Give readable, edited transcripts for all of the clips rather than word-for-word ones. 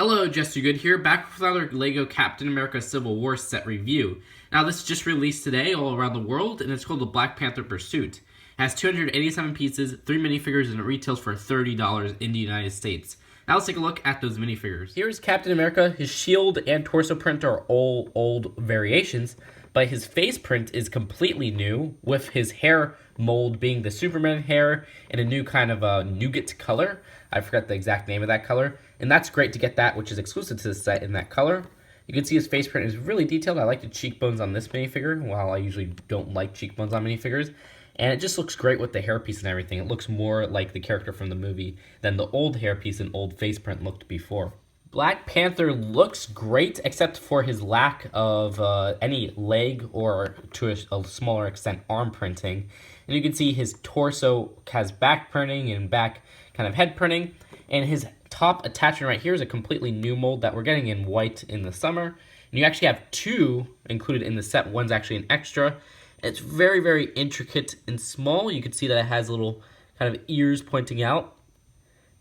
Hello, Jester Good here, back with another LEGO Captain America Civil War set review. Now, this just released today all around the world, and it's called the Black Panther Pursuit. It has 287 pieces, 3 minifigures, and it retails for $30 in the United States. Now let's take a look at those minifigures. Here's Captain America. His shield and torso print are all old variations, but his face print is completely new, with his hair mold being the Superman hair in a new kind of nougat color. I forgot the exact name of that color, and that's great to get that, which is exclusive to the set in that color. You can see his face print is really detailed. I like the cheekbones on this minifigure, while I usually don't like cheekbones on minifigures. And it just looks great with the hairpiece and everything. It looks more like the character from the movie than the old hairpiece and old face print looked before. Black Panther looks great, except for his lack of any leg or, to a smaller extent, arm printing. And you can see his torso has back printing and back kind of head printing. And his top attachment right here is a completely new mold that we're getting in white in the summer. And you actually have two included in the set. One's actually an extra. It's very, very intricate and small. You can see that it has little kind of ears pointing out.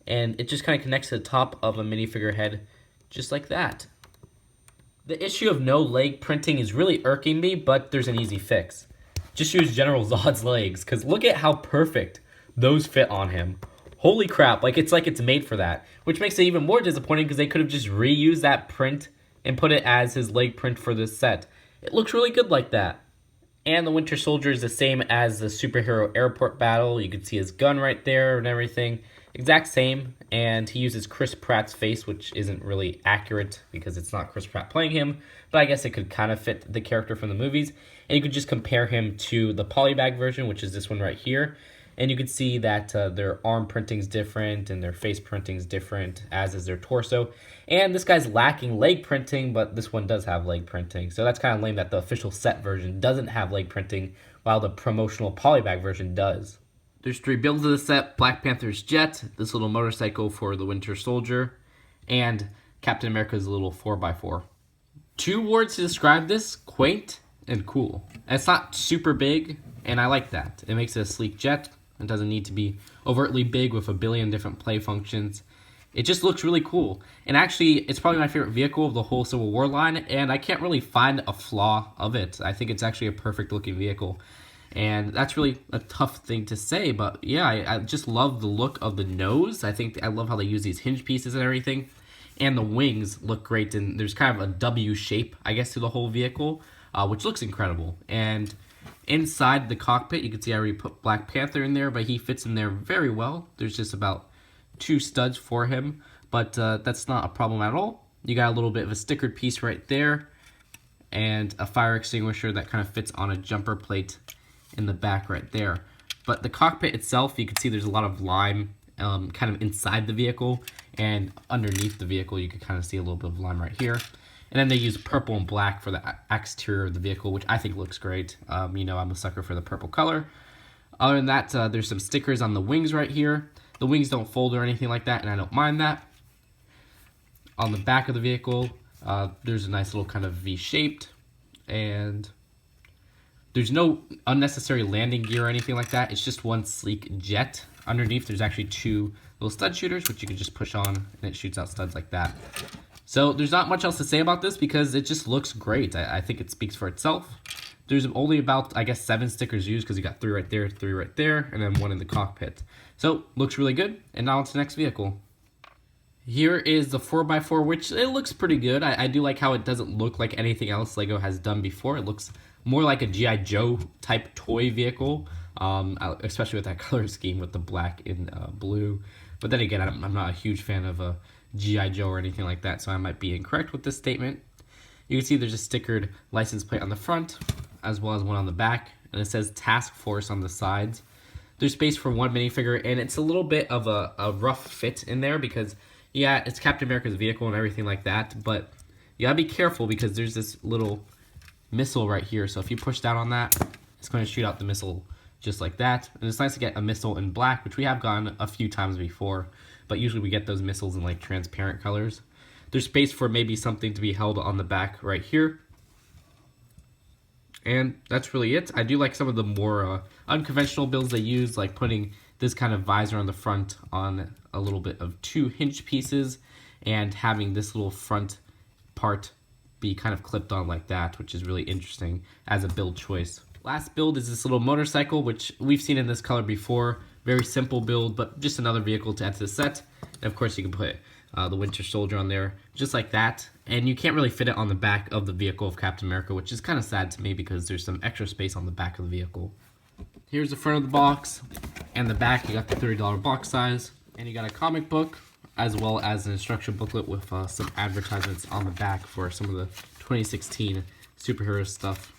And it just kind of connects to the top of a minifigure head, just like that. The issue of no leg printing is really irking me, but there's an easy fix. Just use General Zod's legs, because look at how perfect those fit on him. Holy crap, like it's made for that. Which makes it even more disappointing, because they could have just reused that print and put it as his leg print for this set. It looks really good like that. And the Winter Soldier is the same as the superhero airport battle. You can see his gun right there and everything. Exact same, and he uses Chris Pratt's face, which isn't really accurate because it's not Chris Pratt playing him, but I guess it could kind of fit the character from the movies. And you could just compare him to the polybag version, which is this one right here. And you can see that their arm printing's different and their face printing's different, as is their torso. And this guy's lacking leg printing, but this one does have leg printing. So that's kind of lame that the official set version doesn't have leg printing, while the promotional polybag version does. There's 3 builds of the set: Black Panther's jet, this little motorcycle for the Winter Soldier, and Captain America's little 4x4. 2 words to describe this: quaint and cool. And it's not super big, and I like that. It makes it a sleek jet. It doesn't need to be overtly big with a billion different play functions. It just looks really cool. And actually, it's probably my favorite vehicle of the whole Civil War line, and I can't really find a flaw of it. I think it's actually a perfect looking vehicle. And that's really a tough thing to say, but yeah, I just love the look of the nose. I love how they use these hinge pieces and everything. And the wings look great, and there's kind of a W shape, I guess, to the whole vehicle, which looks incredible. And inside the cockpit, you can see I already put Black Panther in there, but he fits in there very well. There's just about 2 studs for him, but that's not a problem at all. You got a little bit of a stickered piece right there, and a fire extinguisher that kind of fits on a jumper plate in the back right there. But the cockpit itself, you can see there's a lot of lime kind of inside the vehicle, and underneath the vehicle you can kind of see a little bit of lime right here. And then they use purple and black for the exterior of the vehicle, which I think looks great. You know, I'm a sucker for the purple color. Other than that, there's some stickers on the wings right here. The wings don't fold or anything like that, and I don't mind that. On the back of the vehicle, there's a nice little kind of V-shaped, and there's no unnecessary landing gear or anything like that. It's just one sleek jet. Underneath, there's actually 2 little stud shooters, which you can just push on, and it shoots out studs like that. So there's not much else to say about this because it just looks great. I think it speaks for itself. There's only about, I guess, 7 stickers used, because you got 3 right there, 3 right there, and then 1 in the cockpit. So, looks really good. And now on to the next vehicle. Here is the 4x4, which it looks pretty good. I do like how it doesn't look like anything else LEGO has done before. It looks more like a G.I. Joe type toy vehicle, especially with that color scheme with the black and blue. But then again, I'm not a huge fan of a G.I. Joe or anything like that, so I might be incorrect with this statement. You can see there's a stickered license plate on the front, as well as one on the back, and it says Task Force on the sides. There's space for 1 minifigure, and it's a little bit of a rough fit in there because, yeah, it's Captain America's vehicle and everything like that, but you gotta be careful because there's this little missile right here. So if you push down on that, it's going to shoot out the missile just like that. And it's nice to get a missile in black, which we have gotten a few times before, but usually we get those missiles in like transparent colors. There's space for maybe something to be held on the back right here. And that's really it. I do like some of the more unconventional builds they use, like putting this kind of visor on the front on a little bit of 2 hinge pieces, and having this little front part be kind of clipped on like that, which is really interesting as a build choice. Last build is this little motorcycle, which we've seen in this color before. Very simple build, but just another vehicle to add to the set. And of course you can put the Winter Soldier on there, just like that. And you can't really fit it on the back of the vehicle of Captain America, which is kind of sad to me because there's some extra space on the back of the vehicle. Here's the front of the box, and the back, you got the $30 box size, and you got a comic book, as well as an instruction booklet with some advertisements on the back for some of the 2016 superhero stuff.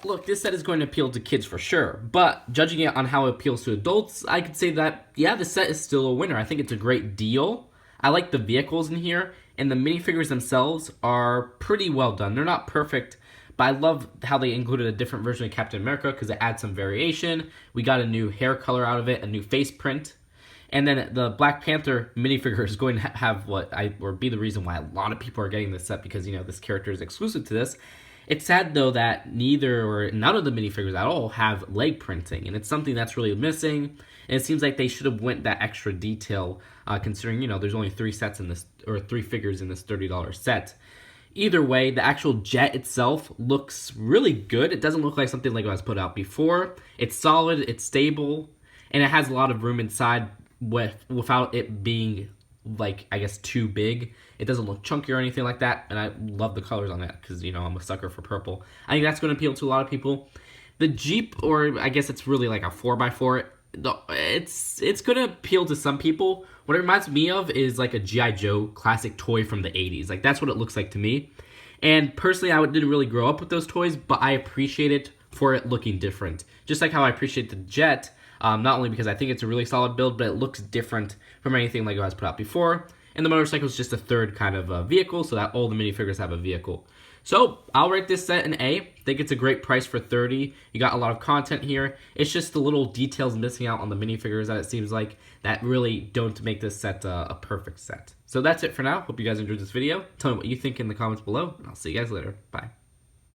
Look, this set is going to appeal to kids for sure, but judging it on how it appeals to adults, I could say that, yeah, the set is still a winner. I think it's a great deal. I like the vehicles in here, and the minifigures themselves are pretty well done. They're not perfect, but I love how they included a different version of Captain America because it adds some variation. We got a new hair color out of it, a new face print. And then the Black Panther minifigure is going to have or be the reason why a lot of people are getting this set because, this character is exclusive to this. It's sad, though, that none of the minifigures at all have leg printing, and it's something that's really missing. And it seems like they should have went that extra detail, considering, there's only 3 figures in this $30 set. Either way, the actual jet itself looks really good. It doesn't look like something LEGO has put out before. It's solid, it's stable, and it has a lot of room inside without it being, too big. It doesn't look chunky or anything like that, and I love the colors on it because, I'm a sucker for purple. I think that's going to appeal to a lot of people. The Jeep, or I guess it's really like a 4x4, it's going to appeal to some people. What it reminds me of is like a G.I. Joe classic toy from the 80s. Like, that's what it looks like to me. And personally, I didn't really grow up with those toys, but I appreciate it for it looking different. Just like how I appreciate the Jet, not only because I think it's a really solid build, but it looks different from anything LEGO has put out before. And the motorcycle is just a third kind of vehicle, so that all the minifigures have a vehicle. So I'll rate this set an A. I think it's a great price for $30. You got a lot of content here. It's just the little details missing out on the minifigures that it seems like that really don't make this set a perfect set. So that's it for now. Hope you guys enjoyed this video. Tell me what you think in the comments below, and I'll see you guys later. Bye.